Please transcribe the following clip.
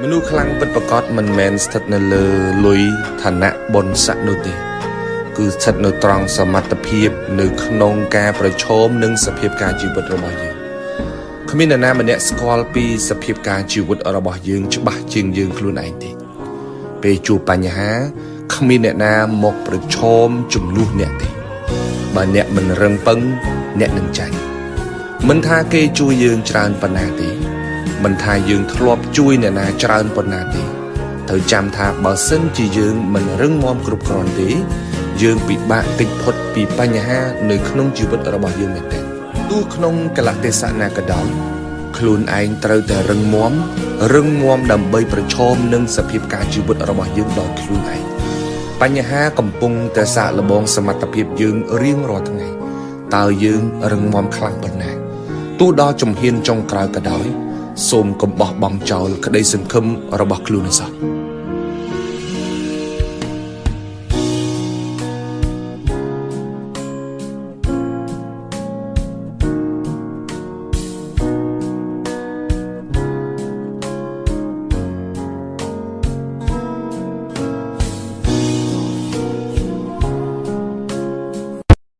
មនុស្សខ្លាំងពិតប្រាកដមិនមែនស្ថិតនៅលើលុយឋានៈបុណ្យស័ក្តិនោះទេគឺស្ថិតនៅត្រង់សមត្ថភាពនៅក្នុងការប្រឈមនឹងសភាពការជីវិតរបស់យើងគ្មាននរណាម្នាក់ស្គាល់ពីសភាពការជីវិតរបស់យើងច្បាស់ជាងយើងខ្លួនឯងទេពេលជួបបញ្ហាគ្មានអ្នកណាមកប្រឈមជំនួសអ្នកទេបើអ្នកមិនរឹងប៉ឹងអ្នកនឹងចាញ់មិនថាគេជួយយើងច្រើនប៉ុណ្ណាទេមិនថាយើងធ្លាប់ជួយអ្នកណាច្រើនប៉ុណ្ណាទេត្រូវចាំថាបើសិនជាយើងមិនរឹងមាំគ្រប់គ្រាន់ទេយើងពិបាកគេចផុតពីបញ្ហានៅក្នុងជីវិតរបស់យើងមែនទេទោះក្នុងកលៈទេសៈណាក៏ដោយខ្លួនឯងត្រូវតែរឹងមាំដើម្បីប្រឈមនឹងសភាពការជីវិតរបស់យើងដោយខ្លួនឯងបញ្ហាកំពុងតែសាកល្បងសមត្ថភាពយើងរៀងរាល់ថ្ងៃតើយើងរឹងមាំខ្លាំងប៉ុណ្ណាទោះដល់ជំហានចុងក្រោយក៏ដោយសូមកុំបោះបង់ចោលក្តីសង្ឃឹមរបស់ខ្លួនឯងសោះ